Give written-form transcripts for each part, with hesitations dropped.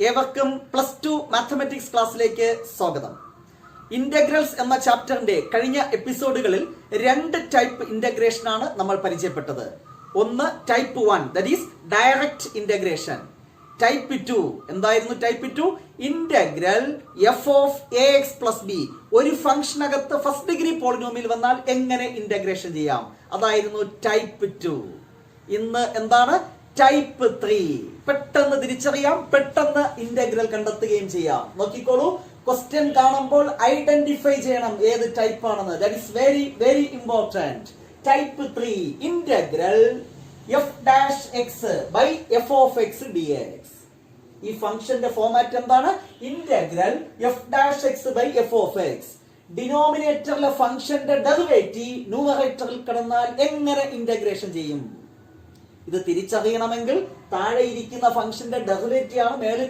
ഏവർക്കും +2 മാത്തമാറ്റിക്സ് ക്ലാസ്സിലേക്ക് സ്വാഗതം. ഇന്റഗ്രൽസ് എന്ന ചാപ്റ്ററിന്റെ കഴിഞ്ഞ എപ്പിസോഡുകളിൽ 2 ടൈപ്പ് ഇന്റഗ്രേഷൻ ആണ് നമ്മൾ പരിചയപ്പെട്ടത്. ഒന്ന് type 1, that is direct integration. Type 2 എന്തായിരുന്നു? Type 2 integral f of ax plus b. ഒരു ഫംഗ്ഷനകത്ത് ഫസ്റ്റ് ഡിഗ്രി പോളിനോമിയൽ വന്നാൽ എങ്ങനെ ഇന്റഗ്രേഷൻ ചെയ്യാം, അതായിരുന്നു ടൈപ്പ് 2. ഇന്ന് എന്താണ്? ടൈപ്പ് 3. പെട്ടെന്ന് തിരിച്ചറിയാം, പെട്ടെന്ന് ഇന്റഗ്രൽ കണ്ടെത്തുകയും ചെയ്യാം. നോക്കിക്കോളൂ, ക്വസ്റ്റ്യൻ കാണുമ്പോൾ ഐഡന്റിഫൈ ചെയ്യണം ഏത് ടൈപ്പ് ആണെന്ന്. That is very very important. Type 3 integral f dash x by f of x dx. ഈ ഫംഗ്ഷന്റെ ഫോമാറ്റ് എന്താണ്? Integral f dash x by f of x. ഡിനോമിനേറ്ററിലെ ഫംഗ്ഷന്റെ ഡെറിവേറ്റീവ് ന്യൂമറേറ്ററിൽ കിടന്നാൽ എങ്ങനെ ഇന്റഗ്രേഷൻ ചെയ്യും? ഇത് തിരിച്ചറിയണമെങ്കിൽ താഴെ ഇരിക്കുന്ന ഫംഗ്ഷന്റെ ഡെറിവേറ്റീവ് ആണ് മേളിൽ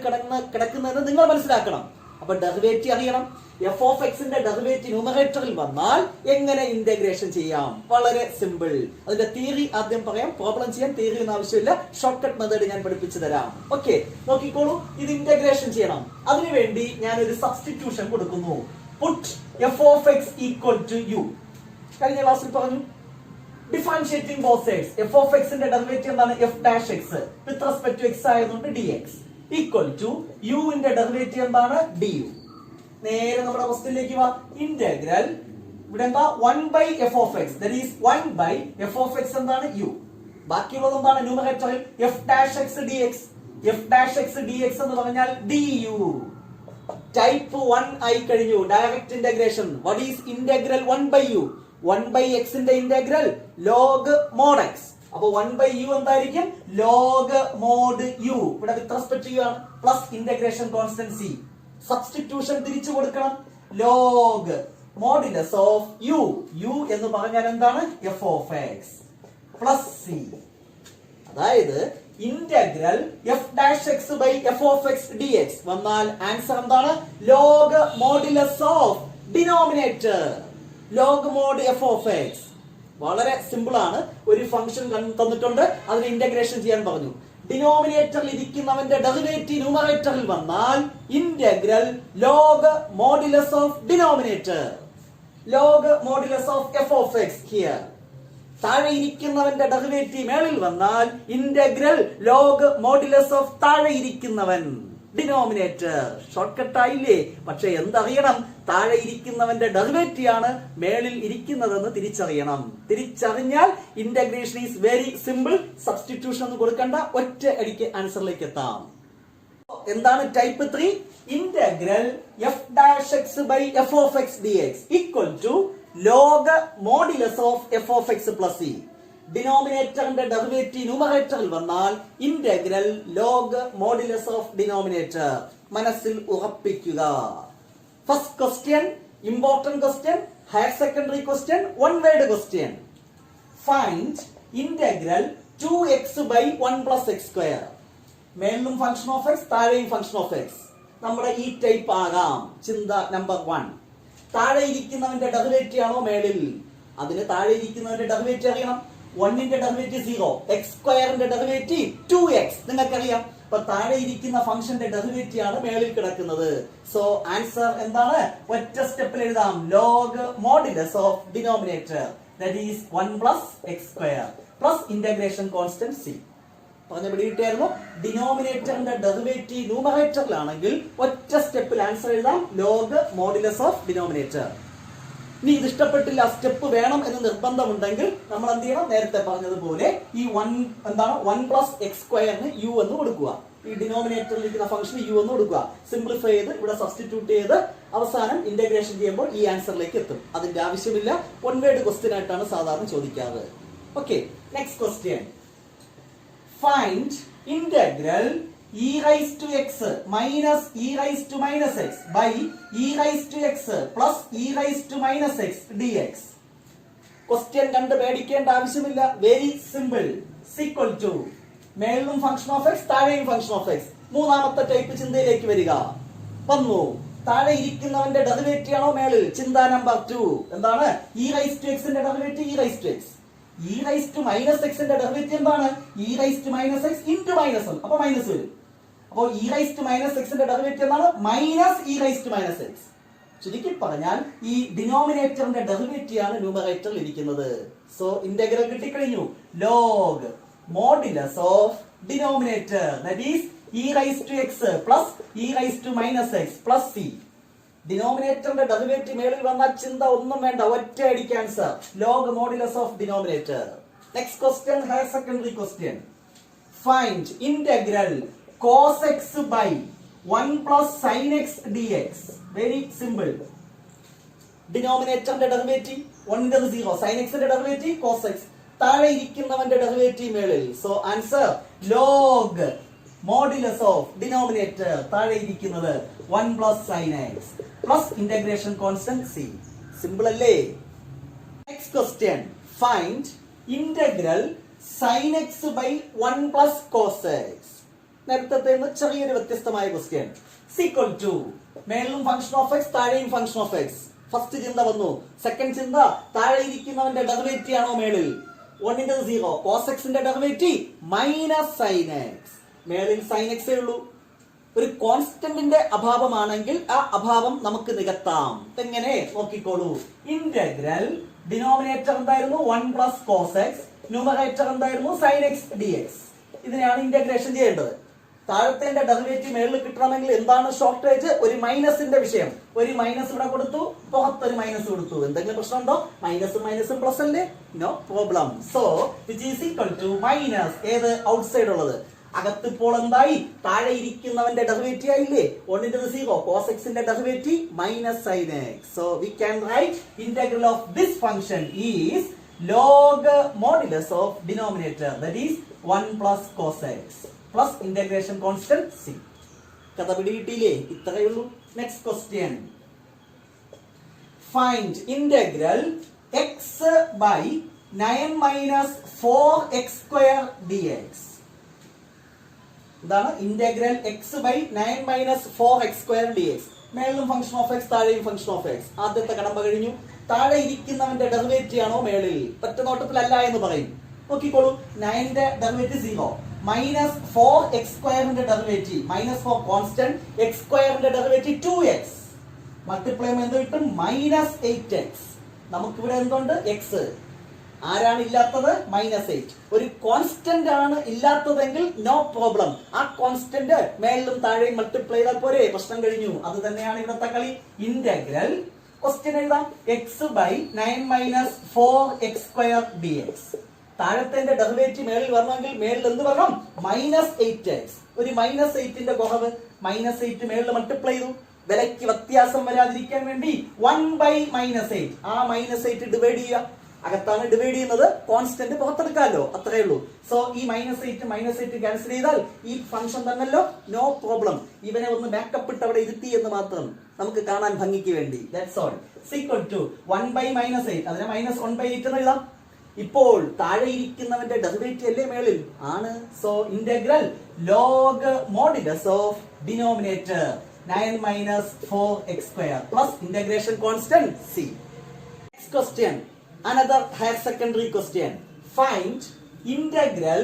കിടക്കുന്നതെന്ന് നിങ്ങൾ മനസ്സിലാക്കണം. അപ്പൊ ഡെറിവേറ്റീവ് അറിയണം. f ഓഫ് എക്സിന്റെ ഡെറിവേറ്റീവ് ന്യൂമറേറ്ററിൽ വന്നാൽ എങ്ങനെ ഇന്റഗ്രേഷൻ ചെയ്യാം? വളരെ സിമ്പിൾ. അതിന്റെ തിയറി ആദ്യം പറയാം, പ്രോബ്ലം ചെയ്യാൻ തിയറി ഒന്നും ആവശ്യമില്ല. ഷോർട്ട് കട്ട് മെത്തേഡ് ഞാൻ പഠിപ്പിച്ചു തരാം. ഓക്കെ, നോക്കിക്കോളൂ, ഇത് ഇന്റഗ്രേഷൻ ചെയ്യണം. അതിനുവേണ്ടി ഞാൻ ഒരു സബ്സ്റ്റിറ്റ്യൂഷൻ കൊടുക്കുന്നു. Put f of x equal to u. കഴിഞ്ഞ ക്ലാസ്സിൽ പറഞ്ഞു differentiating both sides. f of എക്സിന്റെ ഡെറിവേറ്റീവ് എന്താണ്? f dash x with respect to x ആയതുകൊണ്ട് dx ഈക്വൽ ടു u ന്റെ ഡെറിവേറ്റീവ് എന്താണ്? du. നേരെ നമ്മുടെ ക്വസ്റ്റ്യനിലേക്ക് വാ. ഇന്റഗ്രൽ ഇവിടെ എന്താ? 1 by f of x, that is 1 by f of x എന്താണ്? u. ബാക്കിയുള്ളത് എന്താണ്? ന്യൂമറേറ്ററിൽ f dash x dx. f dash x dx എന്ന് പറഞ്ഞാൽ du. ടൈപ്പ് 1 ആയി കഴിഞ്ഞു. Direct integration. What is integral 1 by u? 1 by x ന്റെ ഇന്റഗ്രൽ ലോഗ് മോഡ് x. അപ്പൊ 1 ബൈ u എന്തായിരിക്കും? Log mod u. ഇവിടെ വിത്ത് റെസ്പെക്ട് ടു u ആണ്. Plus integration constant c. Substitution തിരിച്ചു കൊടുക്കണം. Log modulus of u. u എന്ന് പറഞ്ഞാൽ എന്താണ്? f of x plus c. അതായത് integral f dash x by f of x dx വന്നാൽ answer എന്താണ്? Log modulus of denominator, log mod f of x. വളരെ simple ആണ്. ഒരു ഫംഗ്ഷൻ തന്നിട്ടുണ്ട്, അതിന് ഇന്റഗ്രേഷൻ ചെയ്യാൻ പറഞ്ഞു. ഡിനോമിനേറ്ററിൽ ഇരിക്കുന്നവന്റെ ഡെറിവേറ്റീവ് ന്യൂമറേറ്ററിൽ വന്നാൽ integral log modulus of denominator, log modulus of f of x here. താഴെ ഇരിക്കുന്നവന്റെ ഡെറിവേറ്റീവ് മേളിൽ വന്നാൽ ഇന്റഗ്രൽ ലോഗ് മോഡുലസ് ഓഫ് താഴെ ഇരിക്കുന്നവൻ, ഡിനോമിനേറ്റർ. ഷോർട്ട് കട്ട് ആയില്ലേ? പക്ഷെ എന്തറിയണം? താഴെ ഇരിക്കുന്നവന്റെ ഡെറിവേറ്റീവ് ആണ് മേളിൽ ഇരിക്കുന്നതെന്ന് തിരിച്ചറിയണം. തിരിച്ചറിഞ്ഞാൽ integration is very simple. Substitution ഒന്നും കൊടുക്കണ്ട, ഒറ്റ അടിക്ക് ആൻസറിലേക്ക് എത്താം. എന്താണ് type 3? Integral f dash x by f of x dx equal to log modulus of f of x plus c. ഡിനോമിനേറ്ററിന്റെ ഡെറിവേറ്റീവ് ന്യൂമറേറ്ററിൽ വന്നാൽ integral log modulus of denominator. മനസ്സിൽ ഉറപ്പിക്കുക. First question, important question, higher secondary question, one word question. Find integral 2x by 1 plus x square. മേലും function of x, താഴെയും function of x. നമ്മുടെ ഈ type ആകാം. ചിന്ത നമ്പർ 1. താഴെ ഇരിക്കുന്നവന്റെ ഡെറിവേറ്റീവ് ആണോ മേളിൽ? അതിന് താഴെ ഇരിക്കുന്നവന്റെ ഡെറിവേറ്റീവ് അറിയണം. 1 ന്റെ ഡെറിവേറ്റീവ് 0, x സ്ക്വയറിന്റെ ഡെറിവേറ്റീവ് 2x നിങ്ങൾക്കറിയാം. അപ്പൊ താഴെ ഇരിക്കുന്ന ഫംഗ്ഷന്റെ ഡെറിവേറ്റീവ് ആണ് മേളിൽ കിടക്കുന്നത്. സോ ആൻസർ എന്താണ്? ഒറ്റ സ്റ്റെപ്പിൽ എഴുതാം. Log modulus of denominator, that is 1 plus x square plus integration constant c. പറഞ്ഞ പിടികിട്ടായിരുന്നു. ഡിനോമിനേറ്ററിന്റെ ഡെറിവേറ്റീവ് ന്യൂമറേറ്ററിലാണെങ്കിൽ ഒറ്റ സ്റ്റെപ്പിൽ ആൻസർ എഴുതാം. Log modulus of denominator. ഇനി ഇത് ഇഷ്ടപ്പെട്ടില്ല, സ്റ്റെപ്പ് വേണം എന്ന് നിർബന്ധമുണ്ടെങ്കിൽ നമ്മൾ എന്ത് ചെയ്യണം? നേരത്തെ പറഞ്ഞതുപോലെ ഈ 1 എന്താണ്? 1 പ്ലസ് x സ്ക്വയറിന് u എന്ന് കൊടുക്കുക. ഈ ഡിനോമിനേറ്ററിൽ ഇരിക്കുന്ന ഫംഗ്ഷന് u എന്ന് കൊടുക്കുക. സിംപ്ലിഫൈ ചെയ്ത് ഇവിടെ സബ്സ്റ്റിറ്റ്യൂട്ട് ചെയ്ത് അവസാനം ഇന്റഗ്രേഷൻ ചെയ്യുമ്പോൾ ഈ ആൻസറിലേക്ക് എത്തും. അതിന്റെ ആവശ്യമില്ല. വൺ വേർഡ് ക്വസ്റ്റ്യൻ ആയിട്ടാണ് സാധാരണ ചോദിക്കാറ്. Okay, next question. Find integral e raised to x minus e raised to minus x by e raised to x plus e raised to minus x dx. Question കണ്ട് പേടിക്കേണ്ട ആവശ്യമില്ല. Very simple. Equal to മേളിലും function of x, താഴെയും function of x. മൂന്നാമത്തെ type ചിന്തയിലേക്ക് വരിക. വന്നു. താഴെ ഇരിക്കുന്നവന്റെ ഡെറിവേറ്റീവ് ആണോ മേളിൽ? ചിന്ത നമ്പർ 2. എന്താണ്? e raised to x ന്റെ derivative e raised to x. e raised to minus x ന്റെ ഡെറിവേറ്റീവ് എന്താണ്? e raised to minus x into minus 1. അപ്പൊ മൈനസ് വരും. അപ്പോൾ ഇ റൈസ് ടു മൈനസ് എക്സിന്റെ ഡെറിവേറ്റീവ് എന്താണ്? Minus e raise to minus x. ചുരുക്കി പറഞ്ഞാൽ ഈ ഡിനോമിനേറ്ററിന്റെ ഡെറിവേറ്റീവ് ആണ് ന്യൂമറേറ്ററിൽ ഇരിക്കുന്നത്. സോ ഇന്റഗ്രൽ കിട്ടിക്കഴിഞ്ഞു. Log modulus of denominator that is e raise to x plus e raise to minus x plus c. ഡിനോമിനേറ്ററിന്റെ ഡെറിവേറ്റീവ് മേളിൽ വന്നാൽ ചിന്ത ഒന്നും വേണ്ട, ഒറ്റ അടിക്ക് answer. Log modulus of denominator. Next question, higher secondary question. Find integral cos x by 1 plus sin x dx. Very simple. ഡിനോമിനേറ്ററിന്റെ derivative 1 0, sin x ന്റെ ഡെറിവേറ്റീവ് cos x, താഴെ ഇരിക്കുന്നവന്റെ ഡെറിവേറ്റീവ് മേളിൽ. So answer log modulus of denominator താഴെ ഇരിക്കുന്നത് 1 plus sin x plus integration constant c. Simple അല്ലേ? Next question, find integral sin x by 1 plus cos x. നേരത്തെ ചെറിയൊരു വ്യത്യസ്തമായ ക്വസ്റ്റ്യൻ. ഈക്വൽ ടു മേളിലും ഫംഗ്ഷൻ ഓഫ് എക്സ്, താഴെയും function of x. First ചിന്ത വന്നു. സെക്കൻഡ് ചിന്ത, താഴെ ഇരിക്കുന്നവന്റെ ഡെറിവേറ്റീവ് ആണോ മേളിൽ? 1 0, cos x ന്റെ ഡെറിവേറ്റീവ് മൈനസ് sin x. മേളിൽ sin x ഉള്ളൂ. ഒരു കോൺസ്റ്റന്റിന്റെ അഭാവമാണെങ്കിൽ ആ അഭാവം നമുക്ക് നികത്താം. എങ്ങനെ നോക്കിക്കോളൂ. ഇന്റഗ്രൽ ഡിനോമിനേറ്റർ എന്തായിരുന്നു? 1 plus cos x, ന്യൂമറേറ്റർ എന്തായിരുന്നു? sin x dx. ഇതിനെയാണ് ഇന്റഗ്രേഷൻ ചെയ്യേണ്ടത്. താഴത്തെ ഡെറിവേറ്റീവ് മേളിൽ കിട്ടണമെങ്കിൽ എന്താണ് ഷോർട്ടേജ്? ഒരു മൈനസിന്റെ വിഷയം. ഒരു മൈനസ് ഇവിടെ കൊടുത്തു, പുറത്തൊരു മൈനസ് കൊടുത്തു. എന്തെങ്കിലും പ്രശ്നമുണ്ടോ? മൈനസും മൈനസും പ്ലസ് അല്ലേ? No problem. So which is equal to minus ഏത്? ഔട്ട്സൈഡ് ഉള്ളത്. അകത്ത് ഇപ്പോൾ എന്തായി? താഴെ ഇരിക്കുന്നവന്റെ ഡെറിവേറ്റീവ് ആയില്ലേ? 1 0, cos x ന്റെ derivative minus sin x. So we can write integral of this function is log modulus of denominator, that is 1 plus cos x plus integration constant c. കഥ പിടികിട്ടിയില്ലേ? ഇത്രയേ ഉള്ളൂ. Next question, find integral x by 9 minus 4x square dx. ഇതാണ് integral x by 9 minus 4x square dx. മേളിലും function of x, താഴെയും function of x. ആദ്യത്തെ കടമ്പ കഴിഞ്ഞു. താഴെ ഇരിക്കുന്നവന്റെ ഡെറിവേറ്റീവ് ആണോ മേളിൽ? ഒറ്റ നോട്ടത്തിലല്ല എന്ന് പറയും. നോക്കിക്കോളൂ. 9ന്റെ ഡെറിവേറ്റീവ് 0, മൈനസ് 4x സ്ക്വയറിന്റെ ഡെറിവേറ്റീവ് മൈനസ് 4 കോൺസ്റ്റന്റ്, x സ്ക്വയറിന്റെ ഡെറിവേറ്റീവ് 2x. മൾട്ടിപ്ലൈ എന്ത് കിട്ടും? Minus 8x. നമുക്കിവിടെ എന്തുണ്ട്? x. ആരാണ് ഇല്ലാത്തത്? മൈനസ് 8. ഒരു കോൺസ്റ്റന്റ് ആണ് ഇല്ലാത്തതെങ്കിൽ നോ പ്രോബ്ലം. ആ കോൺസ്റ്റന്റ് മേളിലും താഴെയും മൾട്ടിപ്ലൈ ചെയ്താൽ പോരെ, പ്രശ്നം കഴിഞ്ഞു. അത് തന്നെയാണ് ഇവിടുത്തെ കളി. ഇന്റഗ്രൽ ക്വസ്റ്റ്യൻ എഴുതാം. x by 9 minus 4x square dx. താഴത്തെ ഡെറിവേറ്റീവ് മേളിൽ വരണമെങ്കിൽ മേളിൽ എന്ത് വരണം? Minus 8x. ഒരു മൈനസ് 8ന്റെ കുറവ്, മൈനസ് 8 മേളിൽ മൾട്ടിപ്ലൈ ചെയ്തു. വിലയ്ക്ക് വ്യത്യാസം വരാതിരിക്കാൻ വേണ്ടി 1 by മൈനസ് 8. ആ മൈനസ് 8 ഡിവൈഡ് ചെയ്യുക. അകത്താണ് ഡിവൈഡ് ചെയ്യുന്നത്, കോൺസ്റ്റന്റ് പുറത്തെടുക്കാമല്ലോ, അത്രേ ഉള്ളൂ. സോ ഈ മൈനസ് 8 ക്യാൻസൽ ചെയ്താൽ ഈ ഫംഗ്ഷൻ തന്നല്ലോ, നോ പ്രോബ്ലം. ഇവനെ ഒന്ന് ബാക്കപ്പ് ഇട്ട് അവിടെ ഇരുത്തി എന്ന് മാത്രം, നമുക്ക് കാണാൻ ഭംഗിക്ക് വേണ്ടി. That's all. Equal to 1 by minus 8, അതിനെ മൈനസ് 1 by 8 എന്ന് എഴുതാം. ഇപ്പോൾ താഴെ ഇരിക്കുന്നവന്റെ ഡെറിവേറ്റീവ് അല്ലേ മേളിൽ? ആണ്. So integral log modulus of denominator 9 minus 4x square plus integration constant c. Next question, another higher secondary question. Find integral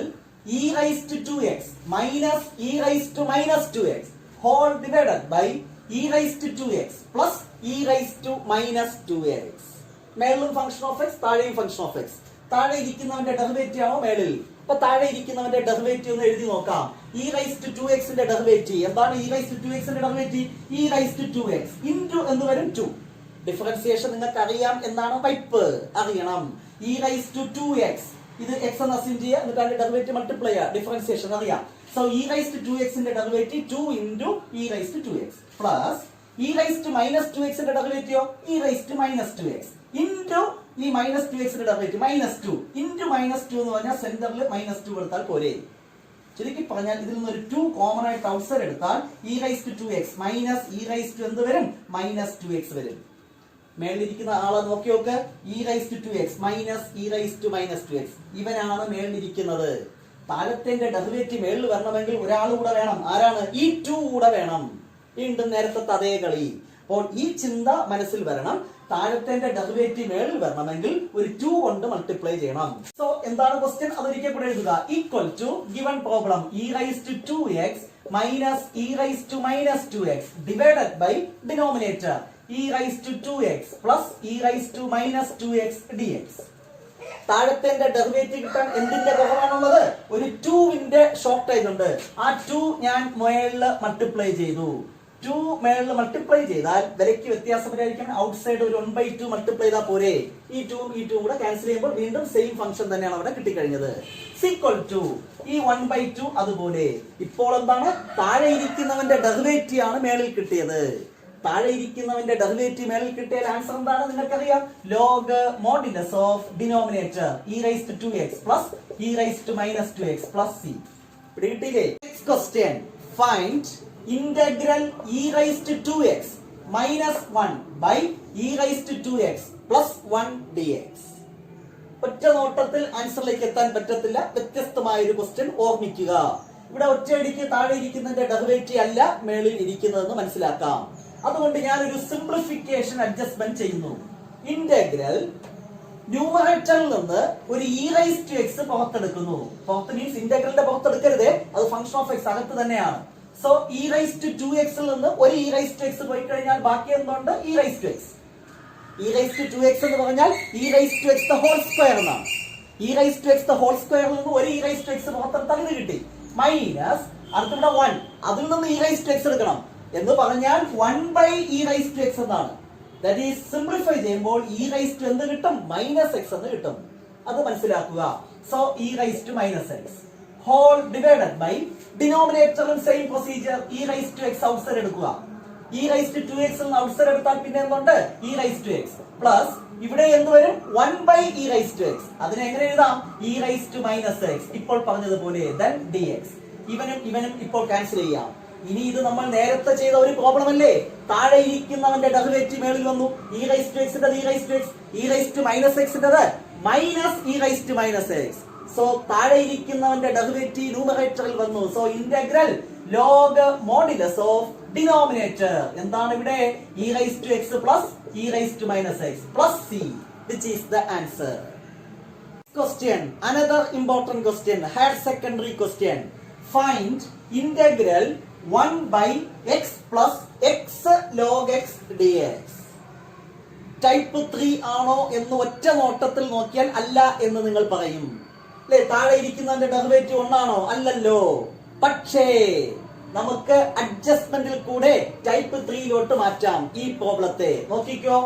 e raised to 2x minus e raised to minus 2x whole divided by e raised to 2x plus e raised to minus 2x. മേളിലും function of x, താഴെയും function of x. താഴെ ഇരിക്കുന്നവന്റെ derivative ആണോ മേളിൽ? അപ്പൊ താഴെ ഇരിക്കുന്നവന്റെ derivative ഒന്ന് എഴുതി നോക്കാം. e raised to 2x ന്റെ ഡെറിവേറ്റീവ് എന്താണ്? e raised to 2x ന്റെ derivative e raised to 2x into എന്ന് വരും 2. ഡിഫറൻസിയേഷൻ നിങ്ങൾക്ക് അറിയാം എന്നാണ് പൈപ്പ്, അറിയണം. e raised to 2x, ഇത് x എന്ന് അസ്യൂം ചെയ്യുക, എന്നിട്ട് അതിന്റെ ഡെറിവേറ്റീവ് മൾട്ടിപ്ലൈ ചെയ്യുക. ഡിഫറൻസിയേഷൻ അറിയാം. So e raised to 2x ന്റെ derivative 2 into e raised to 2x plus e raised to minus 2x ന്റെ derivative e raised to minus 2x into ഈ മൈനസ് 2x ന്റെ ഡെറിവേറ്റീവ് മൈനസ് 2 into മൈനസ് 2 എന്ന് പറഞ്ഞാൽ സെന്ററിൽ minus 2 എടുത്താൽ പോരെ. ചുരുക്കി പറഞ്ഞാൽ ഇതിൽ നിന്ന് ഒരു 2 കോമൺ ആയിട്ട് ഔട്ട്സൈഡ് എടുത്താൽ e raised to 2x minus e raised to എന്ത് വരും? മൈനസ് 2x വരും. മേളിലിരിക്കുന്ന ആളെ നോക്കി നോക്ക്. e raised to 2x minus e raised to minus 2x, ഇവനാണ് മേളിലിരിക്കുന്നത്. താഴത്തെ ഡെറിവേറ്റീവ് മേളിൽ വരണമെങ്കിൽ ഒരാൾ കൂടെ വേണം. ആരാണ്? ഈ 2 കൂടെ വേണം. വീണ്ടും നേരത്തെ അതേ കളി. അപ്പോൾ ഈ ചിന്ത മനസ്സിൽ വരണം. താഴത്തെ ഡെറിവേറ്റീവ് മേളിൽ വരണമെങ്കിൽ ഒരു 2 കൊണ്ട് മൾട്ടിപ്ലൈ ചെയ്യണം. സോ എന്താണ് ക്വസ്റ്റ്യൻ? അതൊരിക്കൽ കൂടെ എഴുതുക. Equal to given problem e raised to 2x minus e raised to minus 2x divided by denominator e raised to 2x plus e raised to minus 2x dx. താഴത്തെ derivative കിട്ടാൻ എന്തിന്റെ കുറവാണുള്ളത്? ഒരു 2ന്റെ shortage ഉണ്ട്. ആ 2 ഞാൻ മേളിൽ മൾട്ടിപ്ലൈ ചെയ്തു. 2 മേളിൽ മൾട്ടിപ്ലൈ ചെയ്താൽ വിലയ്ക്ക് വ്യത്യാസം വരായിരിക്കും. ഔട്ട് സൈഡ് ഒരു 1/2 മൾട്ടിപ്ലൈ ചെയ്താൽ പോരെ. ഈ 2 കൂടെ ക്യാൻസൽ ചെയ്യുമ്പോൾ വീണ്ടും സെയിം ഫംഗ്ഷൻ തന്നെയാണ് അവിടെ കിട്ടിക്കഴിഞ്ഞത്. ഈക്വൽ ടു ഈ 1/2 അതുപോലെ. ഇപ്പോൾ എന്താണ്? താഴെ ഇരിക്കുന്നവന്റെ ഡെറിവേറ്റീവ് ആണ് മേളിൽ കിട്ടിയത്. താഴെ ഇരിക്കുന്നവന്റെ ഡെറിവേറ്റീവ് മേളിൽ കിട്ടിയാൽ ആൻസർ എന്താണ് നിങ്ങൾക്കറിയാം? Log modulus of denominator e raised to 2x plus e raised to minus 2x plus c. ഇവിടെ കിട്ടിയില്ലേ? Next question, find integral e raised to 2x minus 1 by e raised to 2x plus 1 dx. ഒറ്റ നോട്ടത്തിൽ ആൻസറിലേക്ക് എത്താൻ പറ്റത്തില്ല. വ്യത്യസ്തമായ ഒരു question ഓർമ്മിക്കുക. ഇവിടെ ഒറ്റയടിക്ക് താഴെ ഇരിക്കുന്നതിന്റെ ഡെറിവേറ്റീവ് അല്ല മേളിൽ ഇരിക്കുന്നതെന്ന് മനസ്സിലാക്കാം. അതുകൊണ്ട് ഞാൻ ഒരു സിംപ്ലിഫിക്കേഷൻ അഡ്ജസ്റ്റ്മെന്റ് ചെയ്യുന്നു. ഇന്റഗ്രൽ ന്യൂമറേറ്ററിൽ നിന്ന് ഒരു e raised to x പുറത്തെടുക്കുന്നു. പുറത്ത് മീൻസ് ഇന്റഗ്രലിന്റെ പുറത്തെടുക്കരുത്, അത് ഫംഗ്ഷൻ ഓഫ് x അകത്ത് തന്നെയാണ്. So e raised to 2x ൽ നിന്ന് ഒരു e raised to x പോയി കഴിഞ്ഞാൽ ബാക്കി എന്തുണ്ട്? e raised to x. e raised to 2x എന്ന് പറഞ്ഞാൽ e raised to x the whole square എന്നാണ്. e raised to x the whole square ൽ നിന്ന് ഒരു e raised to x പുറത്തെടുത്താൽ ഇത് കിട്ടി. മൈനസ് അടുത്തിവിടെ 1, അതിൽ നിന്ന് e raised to x എടുക്കണം എന്ന് പറഞ്ഞാൽ 1 by e raised to x എന്നാണ്. ദാറ്റ് ഈസ് സിംപ്ലിഫൈ ചെയ്യുമ്പോൾ e raised to എന്ത് കിട്ടും? മൈനസ് x എന്ന് കിട്ടും. അത് മനസ്സിലാക്കുക. So e raised to minus x whole divided by ഡിനോമിനേറ്ററും same procedure e raised to x outside എടുക്കുക. e raised to 2x ൽ നിന്ന് ഔട്ട്സൈഡ് എടുത്താൽ പിന്നെ എന്തുണ്ട്? e raised to x plus ഇവിടെ എന്ത് വരും? 1 by e raised to x. അതിനെ എങ്ങനെ എഴുതാം? e raised to minus x. ഇപ്പോൾ പറഞ്ഞതുപോലെ then dx. ഇവനും ഇപ്പോൾ ക്യാൻസൽ ചെയ്യാം. ഇനി ഇത് നമ്മൾ നേരത്തെ ചെയ്ത ഒരു പ്രോബ്ലം അല്ലേ? താഴെ ഇരിക്കുന്നവന്റെ ഡെറിവേറ്റീവ് മേളിൽ വന്നു. e raised to x ന്റെ e raised to x, e raised to minus x ന്റെ minus e raised to minus x. So താഴെ ഇരിക്കുന്നവന്റെ ഡെറിവേറ്റീവ് ന്യൂമറേറ്ററിൽ വന്നു. So integral log modulus of denominator എന്താണ് ഇവിടെ? e raised to x plus e raised to minus x plus c, which is the answer. Question, another important question, higher secondary question. Find integral 1 by x plus x log x dx. Type 3 ആണോ എന്ന് ഒറ്റ നോട്ടത്തിൽ നോക്കിയാൽ അല്ല എന്ന് നിങ്ങൾ പറയും അല്ലെ? താഴെ ഇരിക്കുന്നതിന്റെ ഡെറിവേറ്റീവ് 1 ആണോ? അല്ലല്ലോ. പക്ഷേ നമുക്ക് അഡ്ജസ്റ്റ്മെന്റിൽ കൂടെ ടൈപ്പ് 3 മാറ്റാം ഈ പ്രോബ്ലത്തെ. നോക്കിക്കോ.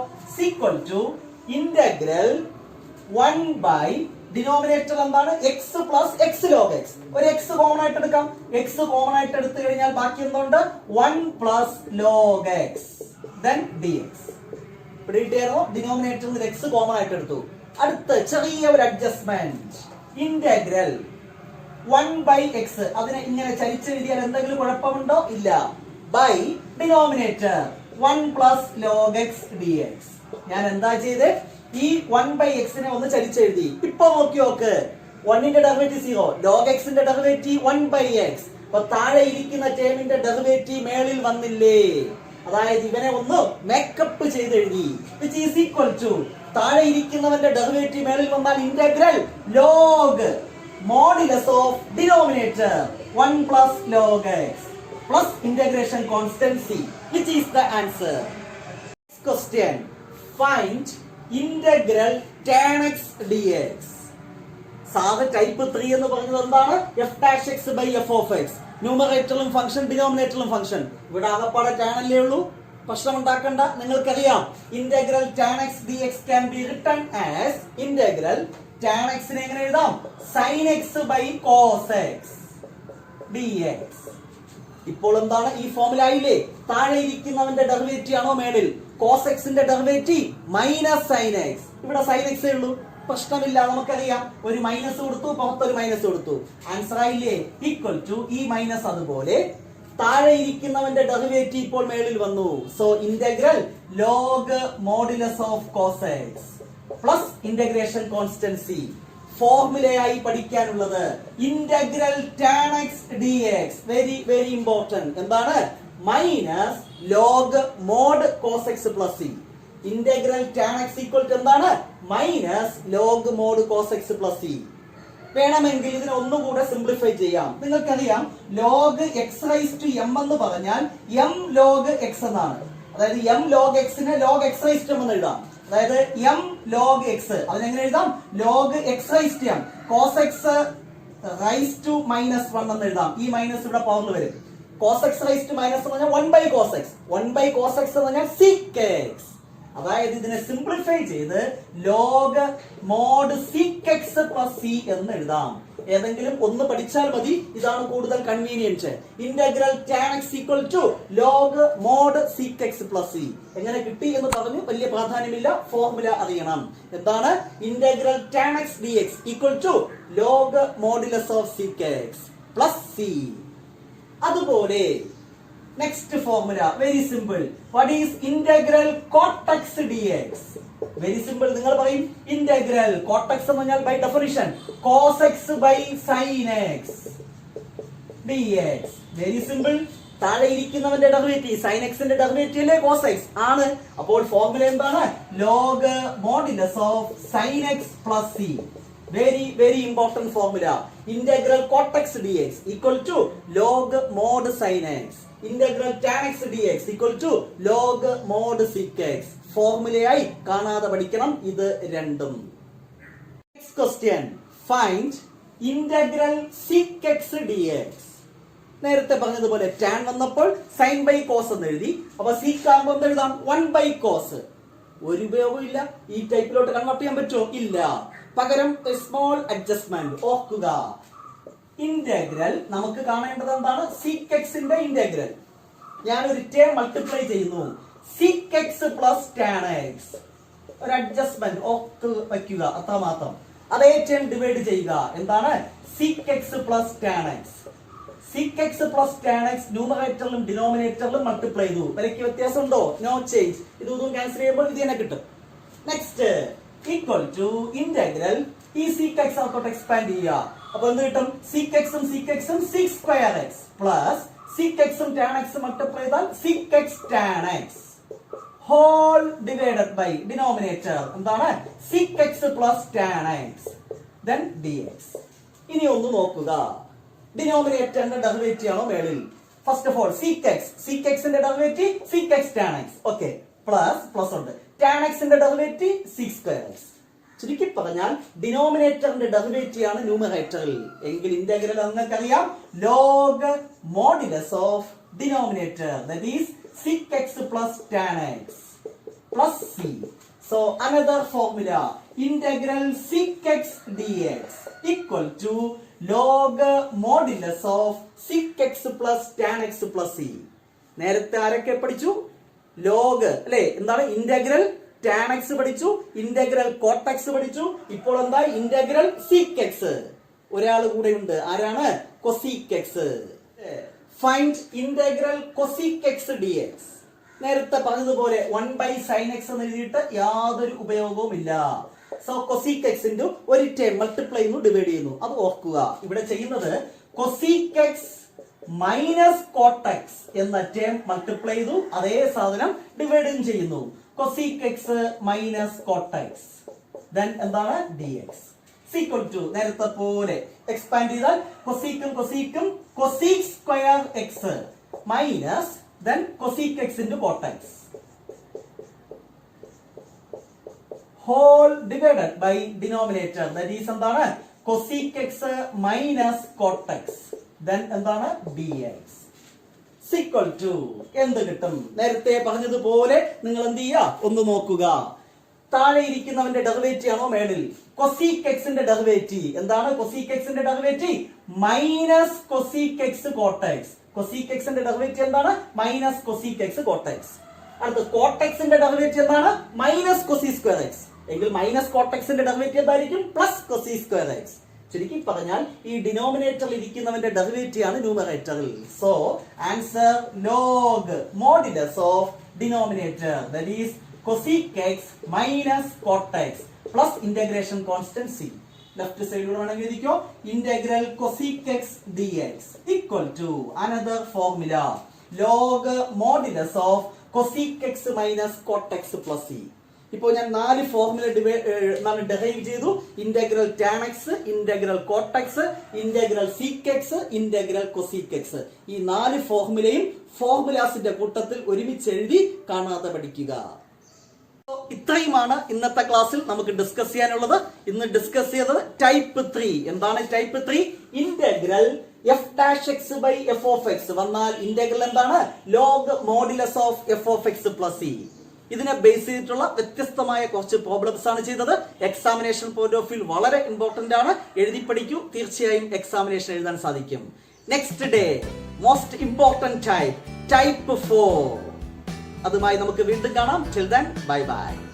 Equal to integral 1 by denominator എന്താണ്? x plus x log x. ഒരു x കോമൺ ആയിട്ട് എടുക്കാം. x കോമൺ ആയിട്ട് എടുത്തു കഴിഞ്ഞാൽ ബാക്കി എന്തുണ്ട്? 1 plus log x then dx. ഇവിടെ കിട്ടിയാലോ? ഡിനോമിനേറ്ററിൽ നിന്ന് x കോമൺ ആയിട്ട് എടുത്തു. അടുത്ത ചെറിയ ഒരു അഡ്ജസ്റ്റ്മെന്റ്, ഇന്റഗ്രൽ 1 by x അതിനെ ഇങ്ങനെ ചരിച്ചെഴുതിയാൽ എന്തെങ്കിലും കുഴപ്പമുണ്ടോ? ഇല്ല. By denominator 1 plus log x dx. ഞാൻ എന്താ ചെയ്തേ? ഈ 1 by x നെ ഒന്ന് ചരിച്ചെഴുതി. ഇപ്പൊ നോക്ക്. 1ന്റെ ഡെറിവേറ്റീവ് 0, log x ന്റെ ഡെറിവേറ്റീവ് 1 by x. അപ്പൊ താഴെ ഇരിക്കുന്ന ടേമിന്റെ ഡെറിവേറ്റീവ് മേളിൽ വന്നില്ലേ? അതായത് ഇവനെ ഒന്ന് മേക്കപ്പ് ചെയ്ത് എഴുതി. which is equal to താഴെ ഇരിക്കുന്നവന്റെ ഡെറിവേറ്റീവ് മേളിൽ വന്നാൽ integral log modulus of denominator 1 plus log x plus integration constant c, which is the answer. Next question, find integral tan x dx. സാധാ ടൈപ്പ് 3 എന്ന് പറഞ്ഞത് എന്താണ്? f dash x by f of x. ന്യൂമറേറ്ററിലും function ഡിനോമിനേറ്ററിലും function. ഇവിടെ ആകപ്പാടെ tan അല്ലേ ഉള്ളൂ. പ്രശ്നം ഉണ്ടാക്കണ്ട. നിങ്ങൾക്കറിയാം integral tan x dx can be written as integral tan x നെ എങ്ങനെ എഴുതാം? sin x by cos x dx. ഇപ്പോൾ എന്താണ്? ഈ ഫോർമുല ആയില്ലേ? താഴെ ഇരിക്കുന്നവന്റെ ഡെറിവേറ്റീവ് ആണോ മേളിൽ? cos x ന്റെ ഡെറിവേറ്റീവ് മൈനസ് sin x. ഇവിടെ sin x ഉള്ളൂ. പ്രശ്നമില്ല. നമുക്കറിയാം ഒരു മൈനസ് കൊടുത്തു, പുറത്തൊരു മൈനസ് കൊടുത്തു. ആൻസർ ആയില്ലേ? ഈക്വൽ ടു ഈ മൈനസ് അതുപോലെ താഴെ ഇരിക്കുന്നവന്റെ ഡെറിവേറ്റീവ് ഇപ്പോൾ മേളിൽ വന്നു. So integral log modulus of cos x plus integration constant c. ഫോർമുലയായി പഠിക്കാനുള്ളത് integral tan x dx. Very very important. എന്താണ്? Minus log mod cos x plus c. Integral tan x equal to എന്താണ്? Minus log mod cos x plus c. വേണമെങ്കിൽ ഇതിനെ ഒന്നുകൂടെ simplify ചെയ്യാം. നിങ്ങൾക്കറിയാം log x raised to m എന്ന് പറഞ്ഞാൽ m log x എന്നാണ്. അതായത് m log x നെ log x raised to m എന്ന് എഴുതാം. അതായത് m log x അതിനെങ്ങനെ എഴുതാം? log x raised to m cos x raised to -1 എന്ന് എഴുതാം. ഈ മൈനസ് ഇവിടെ പവറിൽ വരും. cos x raised to minus എന്ന് പറഞ്ഞാൽ 1 by cos x. 1 by cos x എന്ന് പറഞ്ഞാൽ sec x. അതായത് ഇതിനെ സിംപ്ലിഫൈ ചെയ്ത് log mod sec x plus c എന്ന് എഴുതാം. ഏതെങ്കിലും ഒന്ന് പഠിച്ചാൽ മതി. ഇതാണ് കൂടുതൽ convenient. Integral tan x equal to log mod sec x plus c. എങ്ങനെ കിട്ടി എന്ന് പറഞ്ഞു വലിയ പ്രാധാന്യമില്ല. ഫോർമുല അറിയണം. എന്താണ്? Integral tan x dx equal to log modulus of sec x plus c. അതുപോലെ next formula very simple. What is integral cot x dx? Very simple. നിങ്ങൾ പറയും ഇന്റഗ്രൽ cot x എന്ന് പറഞ്ഞാൽ by definition cos x by sin x dx. Very simple. താഴെ ഇരിക്കുന്നവന്റെ derivative sin x ന്റെ derivative അല്ലേ cos x ആണ്. അപ്പോൾ ഫോർമുല എന്താണ്? log modulus of sin x plus c. very important formula. Integral cot x dx equal to log mod sin x. Integral tan x dx equal to log mod sec x. ഫോർമുലയായി കാണാതെ പഠിക്കണം ഇത് രണ്ടും. Next question. Find integral sec x dx. നേരത്തെ പറഞ്ഞതുപോലെ tan വന്നപ്പോൾ sin by cos എന്ന് എഴുതി. അപ്പൊ sec ആകുമ്പോൾ എന്ത് എഴുതാം? 1 by cos. ഒരു ഉപയോഗവും ഇല്ല. ഈ ടൈപ്പിലോട്ട് കൺവേർട്ട് ചെയ്യാൻ പറ്റുമോ? ഇല്ല. പകരം സ്മോൾ അഡ്ജസ്റ്റ്മെന്റ്. ഓർക്കുക, ഇന്റഗ്രൽ നമുക്ക് കാണേണ്ടത് എന്താണ്? sec x ന്റെ ഇന്റഗ്രൽ. ഞാൻ ഒരു ടേം മൾട്ടിപ്ലൈ ചെയ്യുന്നു. sec x plus tan x. ഒരു അഡ്ജസ്റ്റ്മെന്റ് ഓർത്ത് വയ്ക്കുക, അത്രമാത്രം. അതേ ടേം ഡിവൈഡ് ചെയ്യുക. എന്താണ്? sec x plus tan x. sec x plus tan x ന്യൂമറേറ്ററിലും ഡിനോമിനേറ്ററിലും മൾട്ടിപ്ലൈ ചെയ്തു. വിലയ്ക്ക് വ്യത്യാസം ഉണ്ടോ? No change. ഇതൊന്നും ക്യാൻസൽ ചെയ്യുമ്പോൾ ഇത് തന്നെ കിട്ടും. നെക്സ്റ്റ് equal to integral ഈ sec x ആക്കോട്ട് എക്സ്പാൻഡ് ചെയ്യുക. അപ്പൊ എന്ത് കിട്ടും? sec x ഉം sec x ഉം sec square x plus sec x ഉം tan x മൾട്ടിപ്ലൈ ചെയ്താൽ sec x tan x whole divided by denominator എന്താണ്? sec x plus tan x then dx. ഇനി ഒന്ന് നോക്കുക, ഡിനോമിനേറ്ററിന്റെ ഡെറിവേറ്റീവ് ആണോ മേളിൽ? First of all sec x ന്റെ derivative sec x tan x. Okay, plus ഉണ്ട്. tan x ന്റെ ഡെറിവേറ്റീവ് sec square x. ചുരുക്കി പറഞ്ഞാൽ ഡിനോമിനേറ്ററിന്റെ ഡെറിവേറ്റീവ് ആണ് ന്യൂമറേറ്ററിൽ. എങ്കിൽ ഇന്റഗ്രൽ നിങ്ങൾക്കറിയാം log modulus of denominator, that is sec x plus tan x plus c. So another formula, integral sec x dx equal to log modulus of sec x plus tan x plus c. നേരത്തെ ആരൊക്കെ പഠിച്ചു? log അല്ലേ? എന്താണ്? Integral tan x പഠിച്ചു, integral cot x പഠിച്ചു. ഇപ്പോൾ എന്താ? Integral sec x. ഒരാൾ കൂടെ ഉണ്ട്. ആരാണ്? cosec x. Find integral cosec x dx. നേരത്തെ പറഞ്ഞതുപോലെ 1 by sin x എന്ന് എഴുതിയിട്ട് യാതൊരു ഉപയോഗവും ഇല്ല. സോ cosec x into ഒരു ടേം മൾട്ടിപ്ലൈ ചെയ്യുന്നു, ഡിവൈഡ് ചെയ്യുന്നു. അത് ഓർക്കുക. ഇവിടെ ചെയ്യുന്നത് cosec x minus cot x എന്ന ടേം മൾട്ടിപ്ലൈ ചെയ്തു, അതേ സാധനം ഡിവൈഡും ചെയ്യുന്നു. cosec x minus cot x then എന്താണ്? dx equal to നേരത്തെ പോലെ എക്സ്പാൻഡ് ചെയ്താൽ cosecum cosec square x minus then cosec x into cot x whole divided by denominator, that is എന്താണ്? cosec x minus cot x then എന്താണ്? dx equal to എന്ത് കിട്ടും? നേരത്തെ പറഞ്ഞതുപോലെ നിങ്ങൾ എന്ത് ചെയ്യുക? ഒന്ന് നോക്കുക. താഴെ ഇരിക്കുന്നവന്റെ ഡെറിവേറ്റീവ് ആണോ മേളിൽ? cosec x ന്റെ ഡെറിവേറ്റീവ് എന്താണ്? cosec x ന്റെ derivative minus cosec x cot x. cosec x ന്റെ ഡെറിവേറ്റീവ് എന്താണ്? Minus cosec x cot x. അടുത്ത cot x ന്റെ ഡെറിവേറ്റീവ് എന്താണ്? Minus cosec square x. എങ്കിൽ മൈനസ് cot x ന്റെ ഡെറിവേറ്റീവ് എന്തായിരിക്കും? Plus cosec square x. ചുരുക്കി പറഞ്ഞാൽ ഈ ഡിനോമിനേറ്ററിൽ ഇരിക്കുന്നവന്റെ ഡെറിവേറ്റീവ് ആണ് ന്യൂമറേറ്ററിൽ. So answer log modulus of denominator, that is cosec x minus cot x plus integration constant c. Left സൈഡിലൂടെ വേണമെങ്കിൽ എഴുതിക്കോ. Integral cosec x dx equal to another formula, log modulus of cosec x minus cot x plus c. ഇപ്പോൾ ഞാൻ 4 formula derive ചെയ്തു. Integral tan X, integral coat X, integral seek X, integral cosec X. ഈ 4 ഫോർമുലയും ഫോർമുലാസിന്റെ കൂട്ടത്തിൽ ഒരുമിച്ച് എഴുതി കാണാതെ പഠിക്കുക. ഇത്രയുമാണ് ഇന്നത്തെ ക്ലാസ്സിൽ നമുക്ക് ഡിസ്കസ് ചെയ്യാനുള്ളത്. ഇന്ന് ഡിസ്കസ് ചെയ്തത് ടൈപ്പ് 3. എന്താണ് type 3? Integral f dash x by f of x വന്നാൽ ഇന്റഗ്രൽ എന്താണ്? Log modulus of f of x plus e. ഇതിനെ ബേസ് ചെയ്തിട്ടുള്ള വ്യത്യസ്തമായ കുറച്ച് പ്രോബ്ലംസ് ആണ് ചെയ്തത്. എക്സാമിനേഷൻ പോയിന്റ് ഓഫ് വ്യൂ വളരെ ഇമ്പോർട്ടന്റ് ആണ്. എഴുതി പഠിക്കൂ, തീർച്ചയായും എക്സാമിനേഷൻ എഴുതാൻ സാധിക്കും. Next day most important type 4. അതുമായി നമുക്ക് വീണ്ടും കാണാം. Till then, bye bye.